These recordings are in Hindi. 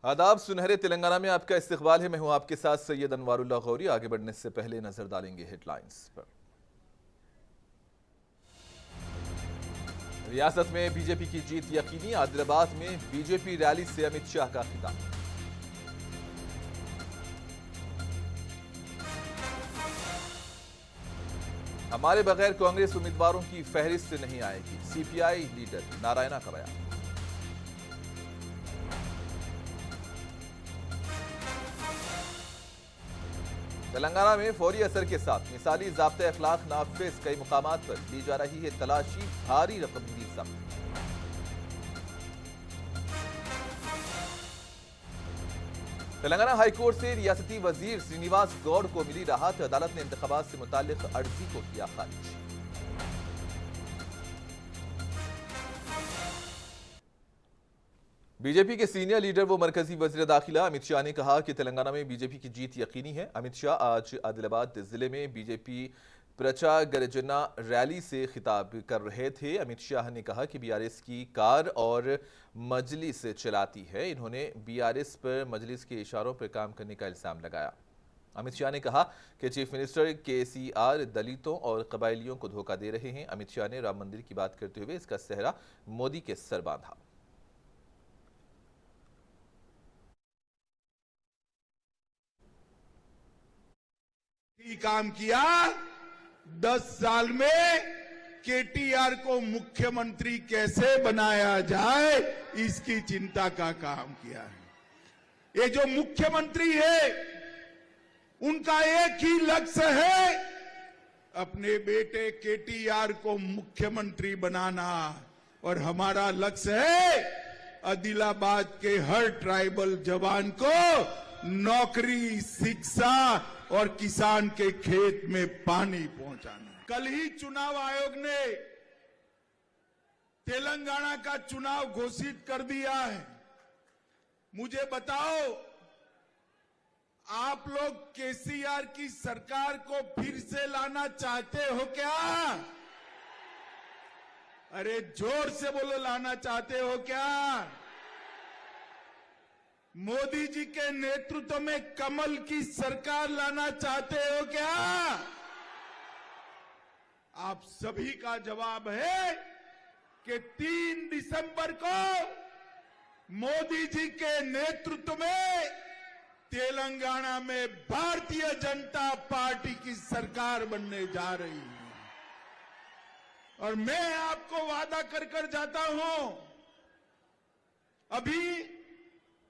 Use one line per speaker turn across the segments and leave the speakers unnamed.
आदाब। सुनहरे तेलंगाना में आपका इस्तकबाल है। मैं हूं आपके साथ सैयद अनवारुल्लाह गौरी। आगे बढ़ने से पहले नजर डालेंगे हेडलाइंस पर। रियासत में बीजेपी की जीत यकीनी। आदिलाबाद में बीजेपी रैली से अमित शाह का खिताब। हमारे बगैर कांग्रेस उम्मीदवारों की फहरिस्त नहीं आएगी, सीपीआई लीडर नारायणा का बयान। तेलंगाना में फौरी असर के साथ मिसाली ज़ाब्ते अखलाक नाफिज, कई मुकामात पर ली जा रही है तलाशी, भारी रकम की जब्त। तेलंगाना हाईकोर्ट से रियासती वजीर श्रीनिवास गौड़ को मिली राहत। अदालत ने इंतखाबात से मुताल्लिक अर्जी को किया खारिज। बीजेपी के सीनियर लीडर व मरकजी वजीर दाखिला अमित शाह ने कहा कि तेलंगाना में बीजेपी की जीत यकीनी है। अमित शाह आज आदिलाबाद जिले में बीजेपी प्रचार गर्जना रैली से खिताब कर रहे थे। अमित शाह ने कहा कि बीआरएस की कार और मजलिस चलाती है। इन्होंने बीआरएस पर मजलिस के इशारों पर काम करने का इल्जाम लगाया। अमित शाह ने कहा कि चीफ मिनिस्टर केसीआर दलितों और कबायलियों को धोखा दे रहे हैं। अमित शाह ने राम मंदिर की बात करते हुए इसका सेहरा मोदी के सर बांधा।
काम किया 10 साल में केटीआर को मुख्यमंत्री कैसे बनाया जाए, इसकी चिंता का काम किया है। ये जो मुख्यमंत्री है उनका एक ही लक्ष्य है, अपने बेटे केटीआर को मुख्यमंत्री बनाना। और हमारा लक्ष्य है आदिलाबाद के हर ट्राइबल जवान को नौकरी, शिक्षा और किसान के खेत में पानी पहुंचाना। कल ही चुनाव आयोग ने तेलंगाना का चुनाव घोषित कर दिया है। मुझे बताओ, आप लोग केसीआर की सरकार को फिर से लाना चाहते हो क्या? अरे जोर से बोलो, लाना चाहते हो क्या? मोदी जी के नेतृत्व में कमल की सरकार लाना चाहते हो क्या? आप सभी का जवाब है कि 3 दिसंबर को मोदी जी के नेतृत्व में तेलंगाना में भारतीय जनता पार्टी की सरकार बनने जा रही है। और मैं आपको वादा कर जाता हूं, अभी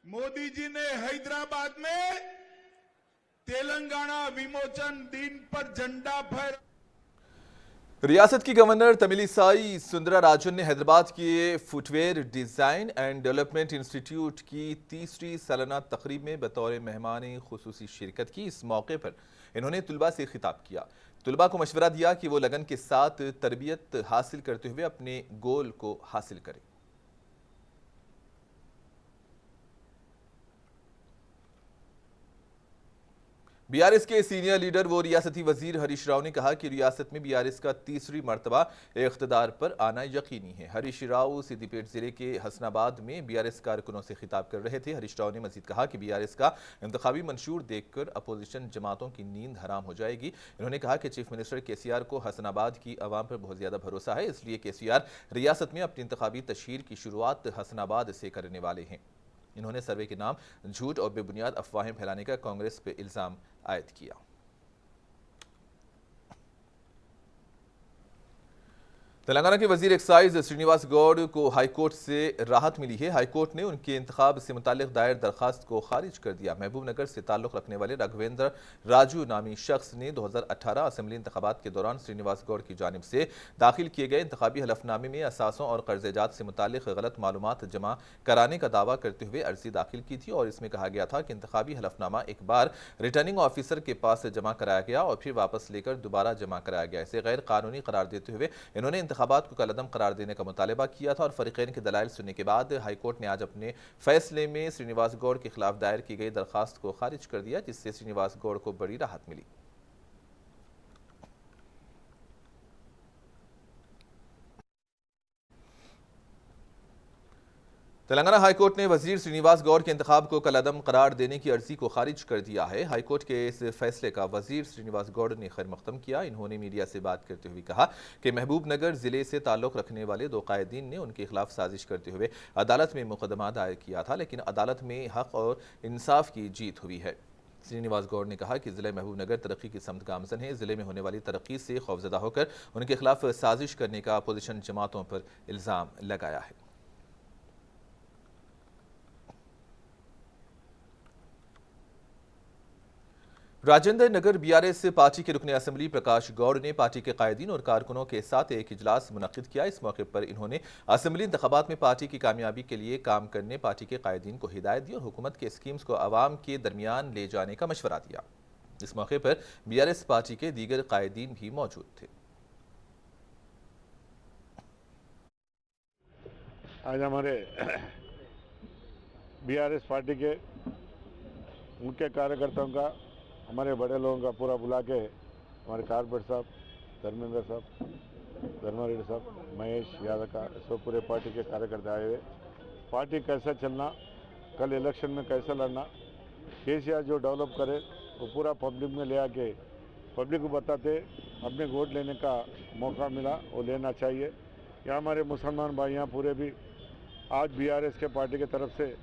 मोदी जी ने हैदराबाद में तेलंगाना विमोचन दिन पर झंडा फहराया।
रियासत की गवर्नर तमिलिसाई सुंदराराजन ने हैदराबाद के footwear design and development institute की 3री सालाना तकरीब में बतौर मेहमान खुसूसी शिरकत की। इस मौके पर इन्होंने तुलबा से खिताब किया। तुलबा को मशवरा दिया कि वो लगन के साथ तरबियत हासिल करते हुए अपने गोल को हासिल करें। बीआरएस के सीनियर लीडर वो रियासती वजीर हरीश राव ने कहा कि रियासत में बीआरएस का 3री मरतबा इख्तिदार पर आना यकीनी है। हरीश राव सिद्दीपेट जिले के हसनाबाद में बीआरएस कारकुनों से खिताब कर रहे थे। हरीश राव ने मजीद कहा कि बीआरएस का इंतखाबी मंशूर देखकर अपोजिशन जमातों की नींद हराम हो जाएगी। इन्होंने कहा कि चीफ मिनिस्टर केसीआर को हसनाबाद की आवाम पर बहुत ज्यादा भरोसा है, इसलिए केसीआर रियासत में अपनी इंतखाबी तशहीर की शुरुआत हसनाबाद से करने वाले हैं। इन्होंने सर्वे के नाम झूठ और बेबुनियाद अफवाहें फैलाने का कांग्रेस पर इल्जाम आयद किया। तेलंगाना के वजीर एक्साइज श्रीनिवास गौड़ को हाईकोर्ट से राहत मिली है। हाईकोर्ट ने उनके इंतखाब से मुताल्लिक दायर दरखास्त को खारिज कर दिया। महबूब नगर से ताल्लुक रखने वाले राघवेंद्र राजू नामी शख्स ने 2018 असेंबली इंतखाबात के दौरान श्रीनिवास गौड़ की जानिब से दाखिल किए गए इंतखाबी हलफनामे में असासों और कर्जेजात से मुताल्लिक गलत मालूमात जमा कराने का दावा करते हुए अर्जी दाखिल की थी और इसमें कहा गया था कि इंतखाबी हलफनामा एक बार रिटर्निंग ऑफिसर के पास जमा कराया गया और फिर वापस लेकर दोबारा जमा कराया गया। इसे गैर कानूनी करार देते हुए इन्होंने इंतखाबात को कलअदम करार देने का मुतालबा किया था और फरीकैन के दलाइल सुनने के बाद हाईकोर्ट ने आज अपने फैसले में श्रीनिवास गौड़ के खिलाफ दायर की गई दरखास्त को खारिज कर दिया, जिससे श्रीनिवास गौड़ को बड़ी राहत मिली। तेलंगाना हाईकोर्ट ने वजीर श्रीनिवास गौड़ के इंतखाब को कलअदम करार देने की अर्जी को खारिज कर दिया है। हाईकोर्ट के इस फैसले का वजीर श्रीनिवास गौड़ ने खैर मकदम किया। इन्होंने मीडिया से बात करते हुए कहा कि महबूब नगर जिले से ताल्लुक रखने वाले 2 कायदीन ने उनके खिलाफ साजिश करते हुए अदालत में मुकदमा दायर किया था, लेकिन अदालत में हक और इंसाफ की जीत हुई है। श्रीनिवास गौड़ ने कहा कि जिले महबूब नगर तरक्की की समत गामजन है। जिले में होने वाली तरक्की से खौफजदा होकर उनके खिलाफ साजिश करने का अपोजिशन जमातों पर इल्जाम लगाया है। राजेंद्र नगर बीआरएस पार्टी के रुकन असेंबली प्रकाश गौड़ ने पार्टी के कायदीन और कारकुनों के साथ एक इजलास मुनक्किद किया। इस मौके पर इन्होंने असेंबली इंतखाबात में पार्टी की कामयाबी के लिए काम करने पार्टी के कायदीन को हिदायत दी और हुकूमत के स्कीम्स को आवाम के दरमियान ले जाने का मशवरा दिया। इस मौके पर बीआरएस पार्टी के दीगर कायदीन भी मौजूद थे।
आज हमारे बीआरएस पार्टी के मुख्य कार्यकर्ताओं का, हमारे बड़े लोगों का पूरा बुला के हमारे कारपेट साहब, धर्मेंद्र साहब, धर्मारेड्डी साहब, महेश यादव का सब पूरे पार्टी के कार्यकर्ता आए हुए। पार्टी कैसा चलना, कल इलेक्शन में कैसा लड़ना, केसीआर जो डेवलप करे वो पूरा पब्लिक में ले आके पब्लिक को बताते अपने वोट लेने का मौका मिला वो लेना चाहिए। यहाँ हमारे मुसलमान भाई यहाँ पूरे भी आज बीआरएस के पार्टी की तरफ से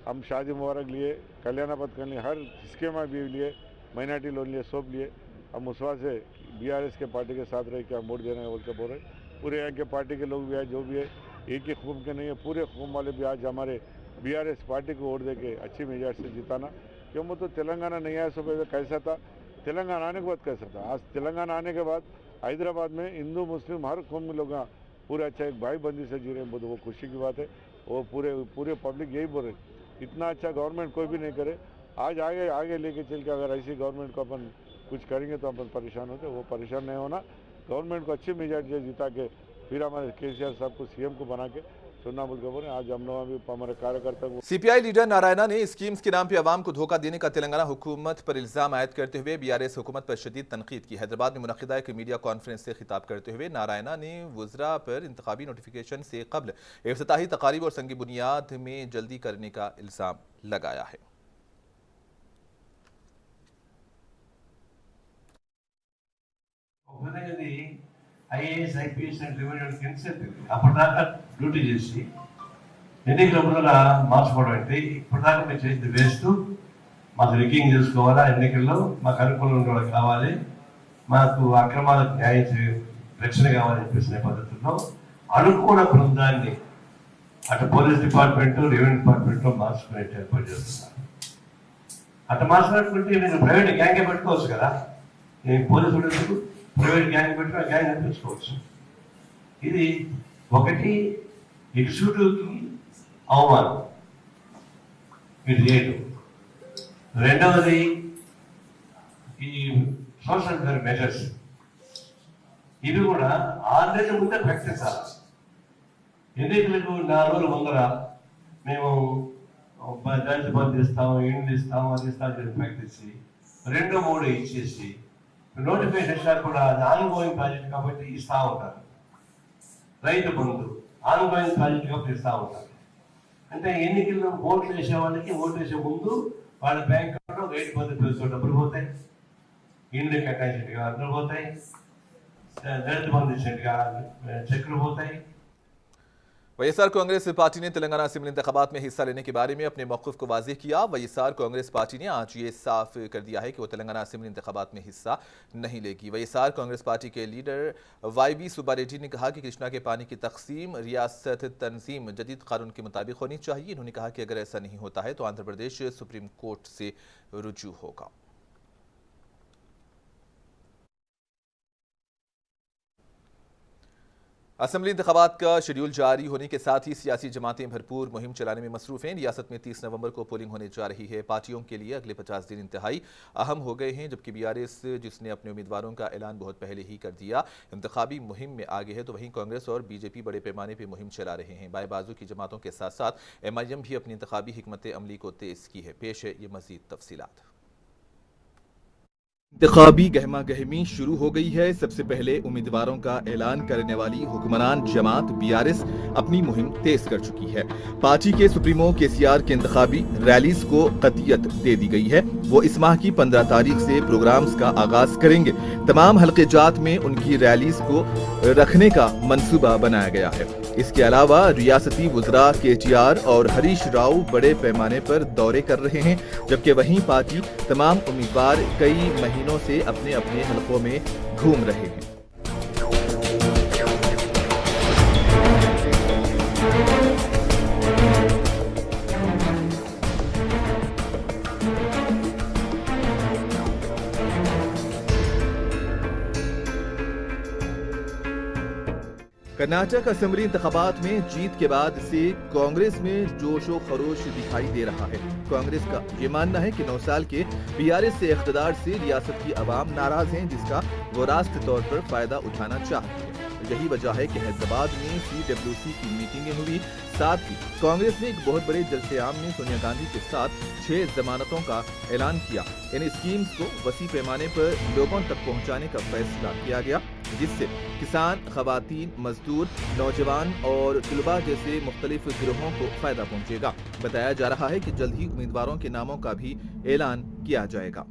हम शादी मुबारक लिए, कल्याण पत्र लिए, हर स्कीम भी लिए, माइनॉरिटी लोन लिए, सब लिए। हम उस से बीआरएस के पार्टी के साथ रह के हम वोट देने बोल के बोल रहे। पूरे यहाँ के पार्टी के लोग भी आए, जो भी है एक ही खूम के नहीं है, पूरे खूम वाले भी आज हमारे बीआरएस पार्टी को वोट दे के अच्छी मेजॉरिटी से जिताना। क्यों वो तो तेलंगाना नहीं आया सो कैसा था, तेलंगाना आने के बाद कैसा था। आज तेलंगाना आने के बाद हैदराबाद में हिंदू मुस्लिम हर कौम के लोग पूरे अच्छा एक भाई बंदी से जी रहे हैं, वो खुशी की बात है। वो पूरे पब्लिक यही बोल रहे, इतना अच्छा गवर्नमेंट कोई भी नहीं करे। आज आगे लेके चल के अगर ऐसी गवर्नमेंट को अपन कुछ करेंगे तो अपन परेशान होते, वो परेशान नहीं होना। गवर्नमेंट को अच्छी मेजॉरिटी से जिता के फिर हमारे केसीआर साहब को सीएम को बना के चुनना बोल के बोले। आज हम लोग भी हमारे कार्यकर्ता को
सीपीआई लीडर नारायणा ने स्कीम्स के नाम पर आवाम को धोखा देने का तेलंगाना हुकूमत पर इल्जाम आयद करते हुए बीआरएस हुकूमत पर शदीद तनकीद की। हैदराबाद में मुनक्किदा एक मीडिया कॉन्फ्रेंस से खिताब करते हुए नारायणा ने वज़रा पर इंतखाबी नोटिफिकेशन से कबल इफ्तिताही तकारीब और संगी बुनियाद में जल्दी करने का इल्जाम लगाया है।
IAS IPS and revenue incentive అప్పటిదాకా డ్యూటీ చేసి ఎన్నికల ముందర మార్చుకోవడం అంటే ఇప్పటిదాకా మేము చేసింది వేస్ట్. మాకు రిగ్గింగ్ చేసుకోవాలా, ఎన్నికల్లో మాకు అనుకూలంగా కావాలి, మాకు అక్రమాలకు రక్షణ కావాలని చెప్పేసిన పద్ధతుల్లో అనుకూల బృందాన్ని అటు పోలీస్ డిపార్ట్మెంట్, రెవెన్యూ డిపార్ట్మెంట్లో మార్చుకునే ఏర్పాటు చేస్తున్నారు. అటు మార్చుకున్నటువంటి నేను ప్రైవేట్ గ్యాంగే పెట్టుకోవచ్చు కదా, నేను పోలీసులు ప్రైవేట్ గ్యాంగ్ పెట్టిన గ్యాంగ్ అనిపించుకోవచ్చు. ఇది ఒకటి ఎగ్జిక్యూటివ్కి అవమానం, ఇది లేదు. రెండవది ఈ సోషల్ మెజర్స్ ఇవి కూడా 6 నెలల ముందే ప్రకటించాలి. ఎన్నికలకు 4 రోజుల ముందర మేము దళిత బంధు ఇస్తాము, ఇండ్లు ఇస్తాము, అది ఇస్తామని ప్రకటించి 2, 3 ఇచ్చేసి నోటిఫికేషన్ కూడా అది ఆన్గోయింగ్ ప్రాజెక్ట్ కాబట్టి ఇస్తూ ఉంటారు. రైతు బంధు ఆన్గోయింగ్ ప్రాజెక్ట్ కాబట్టి ఇస్తూ ఉంటారు. అంటే ఎన్నికల్లో ఓట్లు వేసే వాళ్ళకి ఓట్లు వేసే ముందు వాళ్ళ బ్యాంక్ అకౌంట్లో రైతు బంధు డబ్బులు పోతాయి, ఇండ్లు కేటాయించినట్టుగా డబ్బులు పోతాయి, దళిత బంధు ఇచ్చినట్టుగా చెక్కులు పోతాయి.
वाईएसआर कांग्रेस पार्टी ने तेलंगाना असेंबली इंतखाबात में हिस्सा लेने के बारे में अपने मौक़िफ़ को वाज़ेह किया। वाईएसआर कांग्रेस पार्टी ने आज ये साफ कर दिया है कि वो तेलंगाना असेंबली इंतखाबात में हिस्सा नहीं लेगी। वाईएसआर कांग्रेस पार्टी के लीडर वाईवी सुब्बा रेड्डी ने कहा कि कृष्णा के पानी की तकसीम रियासत तंजीम जदीद कानून के मुताबिक होनी चाहिए। इन्होंने कहा कि अगर ऐसा नहीं होता है तो आंध्र प्रदेश सुप्रीम कोर्ट से रुजू होगा। असेंबली इंतखाबात का शेड्यूल जारी होने के साथ ही सियासी जमातें भरपूर मुहिम चलाने में मसरूफ़ हैं। रियासत में 30 नवंबर को पोलिंग होने जा रही है। पार्टियों के लिए अगले 50 दिन इंतहाई अहम हो गए हैं, जबकि बीआरएस जिसने अपने उम्मीदवारों का ऐलान बहुत पहले ही कर दिया इंतखाबी मुहिम में आगे है, तो वहीं कांग्रेस और बीजेपी बड़े पैमाने पर मुहिम चला रहे हैं। बाएं बाजू की जमातों के साथ साथ एमआईएम भी अपनी इंतखाबी हिकमत अमली को तेज़ की है। पेश है ये मज़ीद तफसीलात। इंतखाबी गहमा गहमी शुरू हो गई है। सबसे पहले उम्मीदवारों का ऐलान करने वाली हुक्मरान जमात बीआरएस अपनी मुहिम तेज कर चुकी है। पार्टी के सुप्रीमो केसीआर के इंतखाबी रैलीज को कतियत दे दी गई है। वो इस माह की 15 तारीख से प्रोग्राम्स का आगाज करेंगे। तमाम हल्के जात में उनकी रैलीज को रखने का मंसूबा बनाया गया है। इसके अलावा रियासती वुज़रा केटीआर और हरीश राव बड़े पैमाने पर दौरे कर रहे हैं, जबकि वहीं पार्टी तमाम उम्मीदवार कई महीनों से अपने अपने हलकों में घूम रहे हैं। कर्नाटक असेंबली इंतखाबात में जीत के बाद से कांग्रेस में जोशो खरोश दिखाई दे रहा है। कांग्रेस का ये मानना है कि 9 साल के बीआरएस से इख्तिदार से रियासत की आवाम नाराज हैं, जिसका वो राष्ट्रीय तौर पर फायदा उठाना चाहती है। यही वजह है कि हैदराबाद में CWC की मीटिंगें हुई। साथ ही कांग्रेस ने एक बहुत बड़े जलसे-आम में सोनिया गांधी के साथ 6 जमानतों का ऐलान किया। इन स्कीम्स को वसी पैमाने पर लोगों तक पहुंचाने का फैसला किया गया, जिससे किसान, खवातीन, मजदूर, नौजवान और तलबा जैसे मुख्तलिफ गिरोहों को फायदा पहुंचेगा। बताया जा रहा है कि जल्द ही उम्मीदवारों के नामों का भी ऐलान किया जाएगा।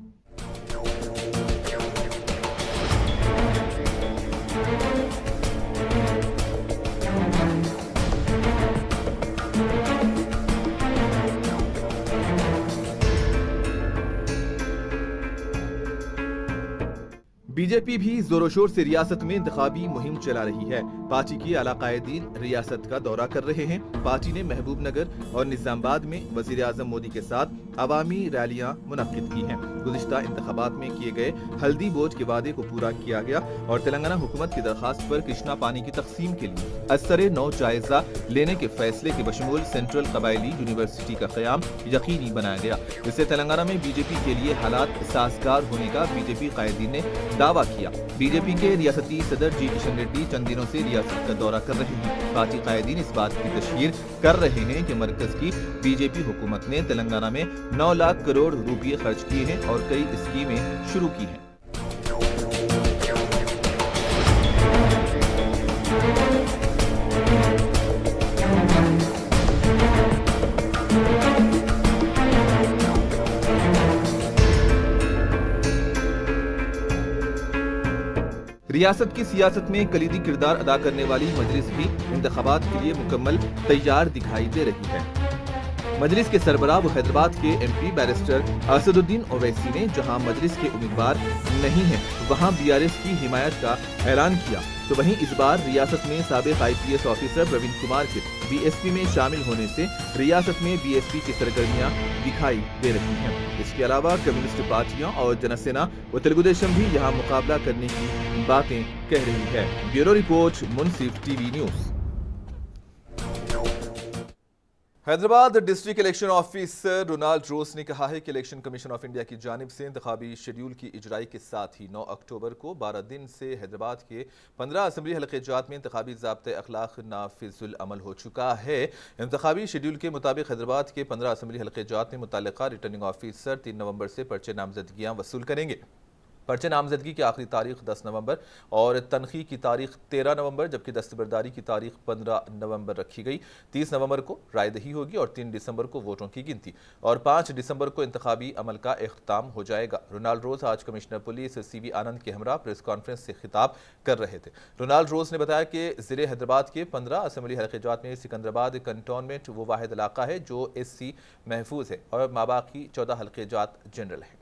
बीजेपी भी जोरों शोर से रियासत में इंतखाबी मुहिम चला रही है। पार्टी के आला कायदीन रियासत का दौरा कर रहे हैं। पार्टी ने महबूब नगर और निजामाबाद में वजीर आजम मोदी के साथ अवामी रैलियां मुनक्किद की हैं। गुज़िश्ता इंतखाबात में किए गए हल्दी बोझ के वादे को पूरा किया गया और तेलंगाना हुकूमत की दरखास्त पर कृष्णा पानी की तकसीम के लिए असरे नौ जायजा लेने के फैसले के बशमूल सेंट्रल कबायली यूनिवर्सिटी का क़याम यकीनी बनाया गया। इससे तेलंगाना में बीजेपी के लिए हालात साजगार होने का बीजेपी कायदीन ने दावा किया। बीजेपी के रियासती सदर जी किशन रेड्डी चंद दिनों से रियासत का दौरा कर रहे हैं। पार्टी कायदीन इस बात की तशहीर कर रहे हैं कि मरकज की बीजेपी हुकूमत ने तेलंगाना में 9 लाख करोड़ रुपये खर्च किए हैं और कई स्कीमें शुरू की हैं। रियासत की सियासत में कलीदी किरदार अदा करने वाली मजलिस भी इंतखाबात के लिए मुकम्मल तैयार दिखाई दे रही है। मजलिस के सरबराह व हैदराबाद के MP बैरिस्टर असदुद्दीन ओवैसी ने जहां मजलिस के उम्मीदवार नहीं हैं, वहां बीआरएस की हिमायत का ऐलान किया। तो वहीं इस बार रियासत में साबिक IPS ऑफिसर प्रवीण कुमार के BSP में शामिल होने से रियासत में BSP की सरगर्मियां दिखाई दे रही हैं। इसके अलावा कम्युनिस्ट पार्टियां और जनसेना व तेलुगुदेशम भी यहां मुकाबला करने की बातें कह रही है। Bureau report, Munsif TV news. Hyderabad district election officer Ronald Rose ने कहा है कि इलेक्शन कमीशन ऑफ इंडिया की जानिब से इंतखाबी शेड्यूल की इजराई के साथ ही 9 अक्टूबर को 12 दिन से हैदराबाद के 15 असम्बली हल्के जात में इंतखाबी ज़ाब्ते अखलाक नाफिजुल अमल हो चुका है। इंतखाबी शेड्यूल के मुताबिक हैदराबाद के 15 असम्बली हल्के जात में मुतल्लिका रिटर्निंग ऑफिसर 3 नवंबर से पर्चे नामजदगियाँ वसूल करेंगे। पर्चे नामजदगी की आखिरी तारीख 10 नवंबर और तनखी की तारीख 13 नवंबर, जबकि दस्तबरदारी की तारीख 15 नवंबर रखी गई। 30 नवंबर को रायदही होगी और 3 दिसंबर को वोटों की गिनती और 5 दिसंबर को इंतखाबी अमल का इख्तिताम हो जाएगा। रोनाल्ड रोज आज कमिश्नर पुलिस CV आनंद के हमरा प्रेस कॉन्फ्रेंस से खिताब कर रहे थे। रोनाल्ड रोज ने बताया कि ज़िले हैदराबाद के 15 असम्बली हल्के जात में सिकंदराबाद कंटोनमेंट वो वाहिद इलाका है जो SC महफूज है और माबाकी 14 हल्के जात जनरल है।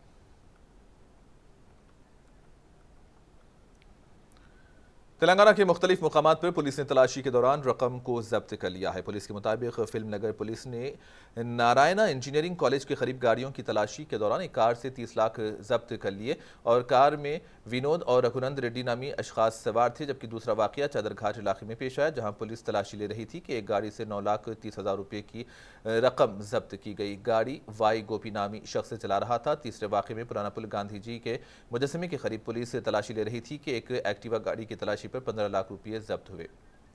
तेलंगाना के मुख्तलिफ मुकामात पर पुलिस ने तलाशी के दौरान रकम को जब्त कर लिया है। पुलिस के मुताबिक फिल्म नगर पुलिस ने नारायणा इंजीनियरिंग कॉलेज के करीब गाड़ियों की तलाशी के दौरान एक कार से 30 लाख जब्त कर लिए और कार में विनोद और रघुनंद रेड्डी नामी अशखास सवार थे। जबकि दूसरा वाकया चादरघाट इलाके में पेश आया, जहां पुलिस तलाशी ले रही थी कि एक गाड़ी से 9,30,000 रुपये की रकम जब्त की गई। गाड़ी वाई गोपी नामी शख्स से चला रहा था। तीसरे वाक़े में पुराना पुल गांधी जी के मुजस्समे के करीब पुलिस तलाशी ले रही थी कि एक एक्टिवा गाड़ी की तलाशी पर 15 लाख रुपये जब्त हुए।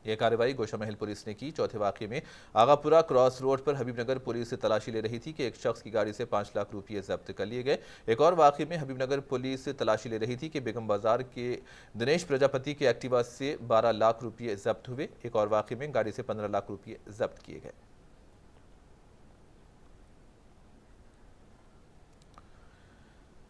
यह कार्रवाई गोशामहल पुलिस ने की। चौथे वाकये में आगापुरा क्रॉस रोड पर हबीबनगर पुलिस तलाशी ले रही थी कि एक शख्स की गाड़ी से 5 लाख रुपये जब्त कर लिए गए। एक और वाकये में हबीबनगर पुलिस तलाशी ले रही थी कि बेगम बाजार के दिनेश प्रजापति के एक्टिवा से 12 लाख रुपये जब्त हुए। एक और वाकये में गाड़ी से 15 लाख रुपये जब्त किए गए।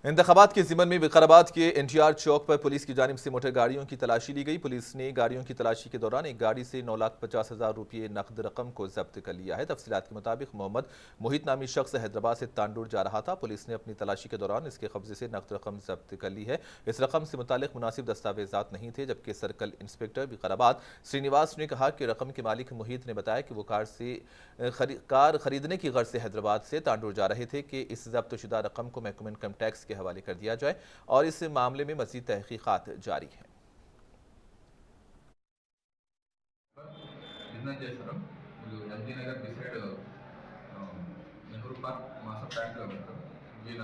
इंतखाबात के ज़िमन में विकाराबाद के NTR चौक पर पुलिस की जानिब से मोटर गाड़ियों की तलाशी ली गई। पुलिस ने गाड़ियों की तलाशी के दौरान एक गाड़ी से 9,50,000 रुपये नकद रकम को जब्त कर लिया है। तफसीलात के मुताबिक मोहम्मद मोहित नामी शख्स हैदराबाद से तांडूर जा रहा था। पुलिस ने अपनी तलाशी के दौरान इसके कब्जे से नकद रकम जब्त कर ली है। इस रकम से मुतालिक मुनासिब दस्तावेजात नहीं थे, जबकि सर्कल इंस्पेक्टर विकाराबाद श्रीनिवास ने कहा कि रकम के मालिक मोहित ने बताया कि वो कार खरीदने की गर्ज से हैदराबाद से तांडूर जा रहे थे कि इस जब्तशुदा रकम को महकमा इनकम टैक्स के हवाले कर दिया जाए और इस मामले में मजीद तहकीकात जारी है।
నెహ్రూ పార్క్ మాస బ్యాంక్లో వెళ్తారు. ఈయన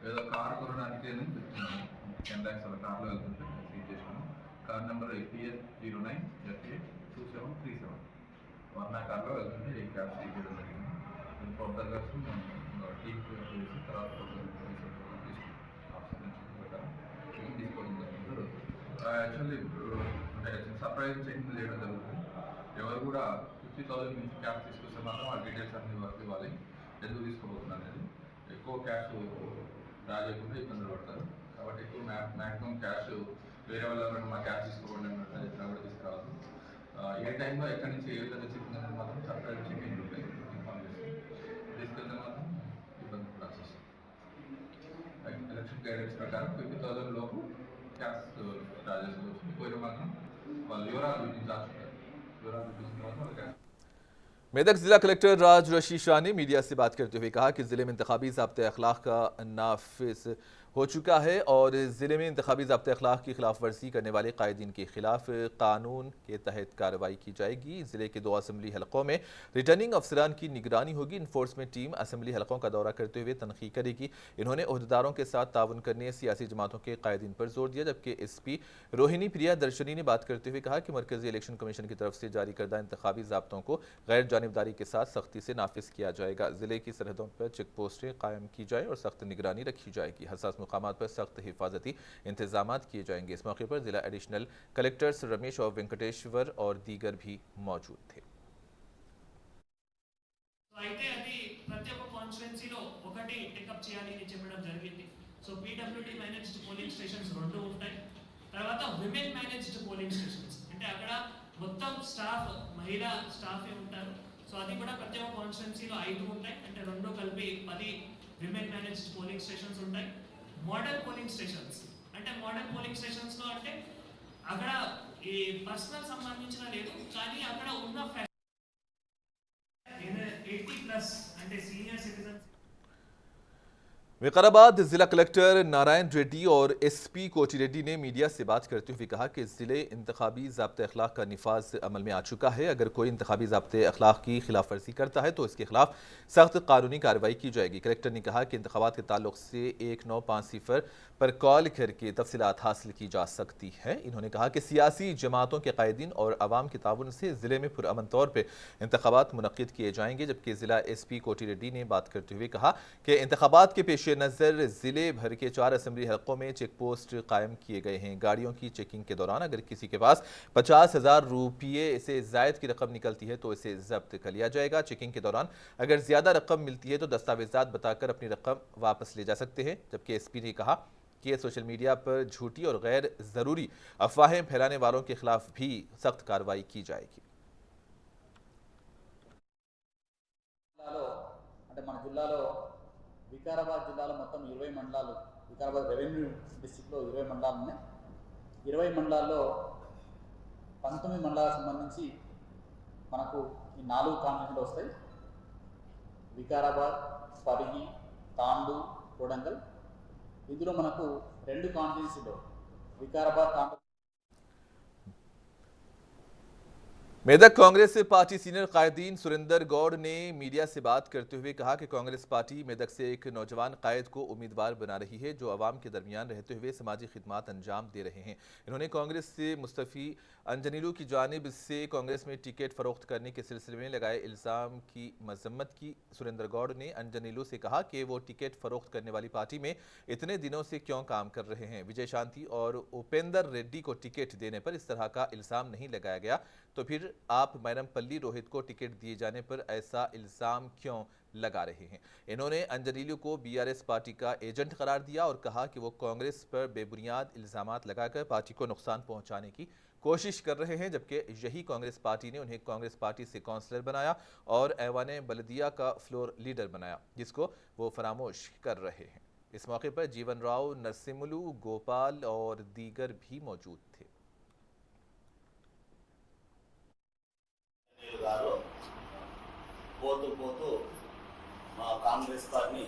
ఏదో కారు కొనడానికి అని చెప్తున్నాను. 10 lakhs అలా కార్లో వెళ్తుంటే సీజ్ చేసినాము. కార్ నెంబర్ APS 09FA2737 వర్ణ కార్లో వెళ్తుంటే ఈ క్యాబ్ సీజ్ చేయడం జరిగింది. ఫర్దర్గా టీమ్ చేసి తర్వాత తీసుకోవడం జరుగుతుంది. యాక్చువల్లీ అంటే సర్ప్రైజ్ చెకింగ్ చేయడం జరుగుతుంది. ఎవరు కూడా 50,000 నుంచి క్యాష్ తీసుకొస్తే మాత్రం ఆ డీటెయిల్స్ అన్ని వర్క్ ఇవ్వాలి. ఎందుకు తీసుకోబోతున్నారు అనేది ఎక్కువ క్యాష్ డ్రా చేయకుండా ఇబ్బందులు పడతారు. కాబట్టి ఎక్కువ మ్యాక్సిమం క్యాష్ వేరే వాళ్ళ మా క్యాష్ తీసుకోండి అన్నట్టు చెప్పినా కూడా తీసుకురావద్దు. ఏ టైంలో ఎక్కడి నుంచి ఏ విధంగా చెప్పింది అనేది మాత్రం సర్ప్రైజ్ చెకింగ్ ఉంటాయి, ఇన్ఫార్మ్ చేసి తీసుకెళ్తే మాత్రం ఇబ్బంది ప్రాసెస్. ఎలక్షన్ గైడెన్స్ ప్రకారం 50,000 లోపు క్యాష్ డ్రా చేసుకోవచ్చు. పోయిన మాత్రం వాళ్ళు వివరాలు చూపించాల్సి ఉంటారు. వివరాలు చూపించిన తర్వాత వాళ్ళు క్యాష్.
मेदक जिला कलेक्टर राज रशीद शाह ने मीडिया से बात करते हुए कहा कि जिले में इंतखाबी ज़ाब्ते अखलाक का नाफिज हो चुका है और ज़िले में इंतखाबी ज़ाब्ते अखलाक की खिलाफ वर्जी करने वाले कायदीन के खिलाफ कानून के तहत कार्रवाई की जाएगी। ज़िले के 2 असम्बली हलकों में रिटर्निंग अफसरान की निगरानी होगी। इन्फोर्समेंट टीम असम्बली हलकों का दौरा करते हुए तनखी करेगी। इन्होंने ओहदेदारों के साथ ताउन करने सियासी जमातों के कायदीन पर जोर दिया, जबकि SP रोहिणी प्रिया दर्शनी ने बात करते हुए कहा कि मरकजी इलेक्शन कमीशन की तरफ से जारी करदा इंतखाबी ज़ाब्तों को गैर जानिबदारी के साथ सख्ती से नाफिज किया जाएगा। ज़िले की सरहदों पर चेक पोस्टें कायम की जाएँ और सख्त निगरानी रखी जाएगी। हसास मुकामात पर सख्त हिफाजती इंतजाम किए जाएंगे। इस मौके पर जिला एडिशनल कलेक्टर्स रमेश और वेंकटेश्वर और दीगर भी मौजूद थे।
అయితే అది ప్రతి ఒక్క కాన్స్టిట్యుయెన్సీలో ఒకటి టేకప్ చేయాలి అని చెప్పడం జరిగింది. So PWD managed polling stations 2 ఉంటాయి. తర్వాత విమెన్ మేనేజ్డ్ పోలింగ్ స్టేషన్స్ అంటే అక్కడ మొత్తం స్టాఫ్ మహిళా స్టాఫ్ ఉంటారు. సో అది కూడా ప్రతి ఒక్క కాన్స్టిట్యుయెన్సీలో 5 ఉంటాయి. అంటే 2 కలిపి 10 విమెన్ మేనేజ్డ్ పోలింగ్ స్టేషన్స్ ఉంటాయి. మోడల్ పోలింగ్ స్టేషన్స్ అంటే మోడల్ పోలింగ్ స్టేషన్స్ లో అంటే అక్కడ ఈ పర్సనల్ సంబంధించిన లేదు, కానీ అక్కడ ఉన్న 80+ అంటే సీనియర్ సిటిజన్స్।
विकाराबाद जिला कलेक्टर नारायण रेड्डी और SP कोटी रेड्डी ने मीडिया से बात करते हुए कहा कि जिले इंतखाबी ज़ाब्ते अखलाक का निफाज अमल में आ चुका है। अगर कोई इंतखाबी ज़ाब्ते अखलाक की खिलाफ वर्जी करता है तो इसके खिलाफ सख्त कानूनी कार्रवाई की जाएगी। कलेक्टर ने कहा कि इंतखाबात के ताल्लुक से 1950 पर कॉल करके तफसीलात हासिल की जा सकती है। इन्होंने कहा कि सियासी जमातों के कायदीन और अवाम के ताउन से ज़िले में पुरअमन तौर पर इंतखाबात मुनक्किद किए जाएंगे। जबकि ज़िला SP कोटी रेड्डी ने बात करते हुए कहा कि इंतखाबात के पेश नज़र ज़िले भर के 4 असम्बली हलकों में चेक पोस्ट कायम किए गए हैं। गाड़ियों की चेकिंग के दौरान अगर किसी के पास 50,000 रुपये से ज़ायद की रकम निकलती है तो इसे जब्त कर लिया जाएगा। चेकिंग के दौरान अगर ज़्यादा रकम मिलती है तो दस्तावेजात बताकर अपनी रकम वापस ले जा सकते हैं। जबकि SP ने कहा कि ये सोशल मीडिया पर झूठी और गैर ज़रूरी अफवाहें फैलाने वालों के खिलाफ भी सख्त कार्रवाई की जाएगी।
వికారాబాద్ జిల్లాలో మొత్తం 20 మండలాలు, వికారాబాద్ రెవెన్యూ డిస్ట్రిక్ట్లో 20 మండలాలు ఉన్నాయి. 20 మండలాల్లో 19 మండలాలకు సంబంధించి మనకు ఈ 4 కాన్స్టిట్యూన్సీలు వస్తాయి. వికారాబాద్, పరిగి, తాండూ, కొడంగల్. ఇందులో మనకు 2 కాన్స్టిట్యూన్సీలో వికారాబాద్, తాండూ
मेदक कांग्रेस पार्टी सीनियर कायदीन सुरेंद्र गौड़ ने मीडिया से बात करते हुए कहा कि कांग्रेस पार्टी मेदक से एक नौजवान कायद को उम्मीदवार बना रही है जो आवाम के दरमियान रहते हुए समाजी खिदमात अंजाम दे रहे हैं। इन्होंने कांग्रेस से मुस्तफ़ी अंजनीलू की जानिब से कांग्रेस में टिकट फरोख्त करने के सिलसिले में लगाए इल्ज़ाम की मजम्मत की। सुरेंद्र गौड़ ने अंजनीलू से कहा कि वो टिकट फरोख्त करने वाली पार्टी में इतने दिनों से क्यों काम कर रहे हैं। विजय शांति और उपेंद्र रेड्डी को टिकट देने पर इस तरह का इल्ज़ाम नहीं लगाया गया, तो फिर आप मैनमपल्ली रोहित को टिकट दिए जाने पर ऐसा इल्ज़ाम क्यों लगा रहे हैं। इन्होंने अंजनीलू को बीआरएस पार्टी का एजेंट करार दिया और कहा कि वो कांग्रेस पर बेबुनियाद इल्ज़ामात लगाकर पार्टी को नुकसान पहुंचाने की कोशिश कर रहे हैं, जबकि यही कांग्रेस पार्टी ने उन्हें कांग्रेस पार्टी से काउंसलर बनाया और ऐवान बल्दिया का फ्लोर लीडर बनाया, जिसको वो फरामोश कर रहे हैं। इस मौके पर जीवन राव, नरसिमुलू, गोपाल और दीगर भी मौजूद थे।
పోతూ పోతూ మా కాంగ్రెస్ పార్టీని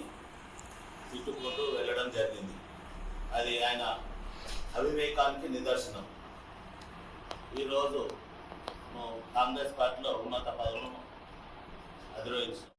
తిట్టుకుంటూ వెళ్ళడం జరిగింది. అది ఆయన అవివేకానికి నిదర్శనం. ఈరోజు కాంగ్రెస్ పార్టీలో ఉన్నత పదవులను అధిరోహించాం.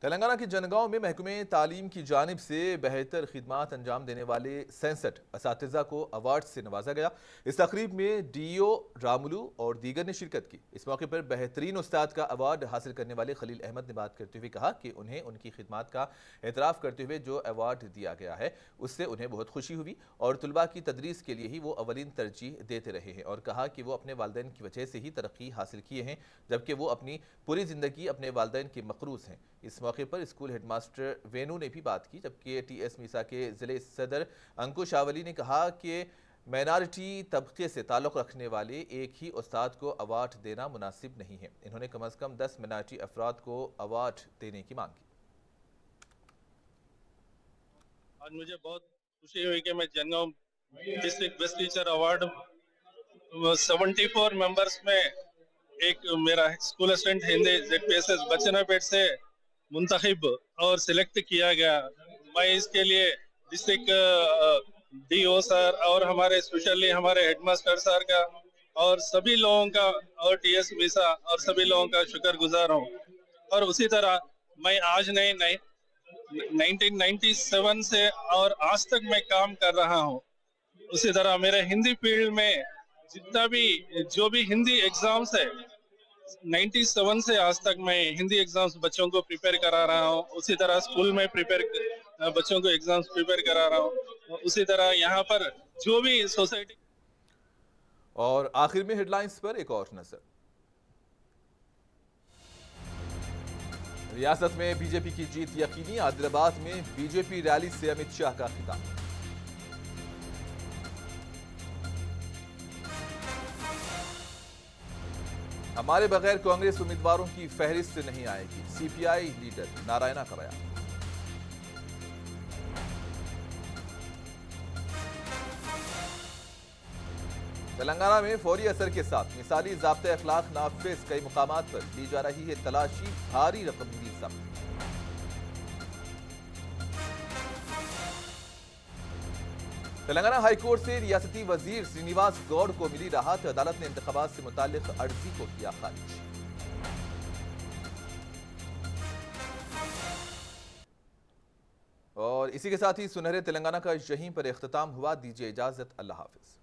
तेलंगाना के जनगांव में महकमे तालीम की जानिब से बेहतर खिदमात अंजाम देने वाले 67 असातिज़ा को अवार्ड से नवाजा गया। इस तकरीब में डीओ रामुलू और दीगर ने शिरकत की। इस मौके पर बेहतरीन उस्ताद का अवार्ड हासिल करने वाले खलील अहमद ने बात करते हुए कहा कि उन्हें उनकी खिदमात का एतराफ़ करते हुए जो अवार्ड दिया गया है उससे उन्हें बहुत खुशी हुई और तुलबा की तदरीस के लिए ही वो अवलीन तरजीह देते रहे हैं और कहा कि वो अपने वालिदैन की वजह से ही तरक्की हासिल किए हैं, जबकि वो अपनी पूरी ज़िंदगी अपने वालिदैन के मकरूज़ हैं। इस मौके पर स्कूल हेडमास्टर वेनू ने भी बात की, जबकि टीएस मीसा के ज़िले सदर अंकुश आवली ने कहा कि माइनॉरिटी तबके से ताल्लुक़ रखने वाले एक ही उस्ताद को अवार्ड देना मुनासिब नहीं है। इन्होंने कम अज़ कम 10 माइनॉरिटी अफराद को अवार्ड देने की मांग की।
आज मुझे बहुत खुशी हुई कि मैं Jangaon district best teacher award 74 members में एक मेरा स्कूल असिस्टेंट हिंदी ZPSS बच्चनापेट से मुंतखब और सिलेक्ट किया गया। मैं इसके लिए डिस्ट्रिक्ट DO सर और हमारे स्पेशली हमारे हेडमास्टर सर का और सभी लोगों का और TS मीसा और सभी लोगों का शुक्रगुजार हूँ। और उसी तरह मैं आज नहीं 1997 से और आज तक मैं काम कर रहा हूँ। उसी तरह मेरे हिंदी फील्ड में जितना भी जो भी हिंदी एग्जाम्स है 97 से आज तक मैं हिंदी एग्जाम्स बच्चों को प्रिपेयर करा रहा हूँ। उसी तरह स्कूल में बच्चों को एग्जाम्स प्रिपेयर करा रहा हूँ। उसी तरह यहाँ पर जो भी सोसाइटी।
और आखिर में हेडलाइंस पर एक और नजर। रियासत में बीजेपी की जीत यकीनी, आदिलाबाद में बीजेपी रैली से अमित शाह का खिताब। हमारे बगैर कांग्रेस उम्मीदवारों की फहरिस्त नहीं आएगी, CPI लीडर नारायणा का बयान। तेलंगाना में फौरी असर के साथ मिसाली ज़ाब्ते अखलाक नाफिज, कई मुकामात पर ली जा रही है तलाशी, भारी रकम भी जब्त। तेलंगाना हाईकोर्ट से रियासती वजीर श्रीनिवास गौड़ को मिली राहत, अदालत ने इंतखाबात से मुताल्लिक अर्जी को किया खारिज। और इसी के साथ ही सुनहरे तेलंगाना का यहीं पर इख्तिताम हुआ। दीजिए इजाजत, अल्लाह हाफिज।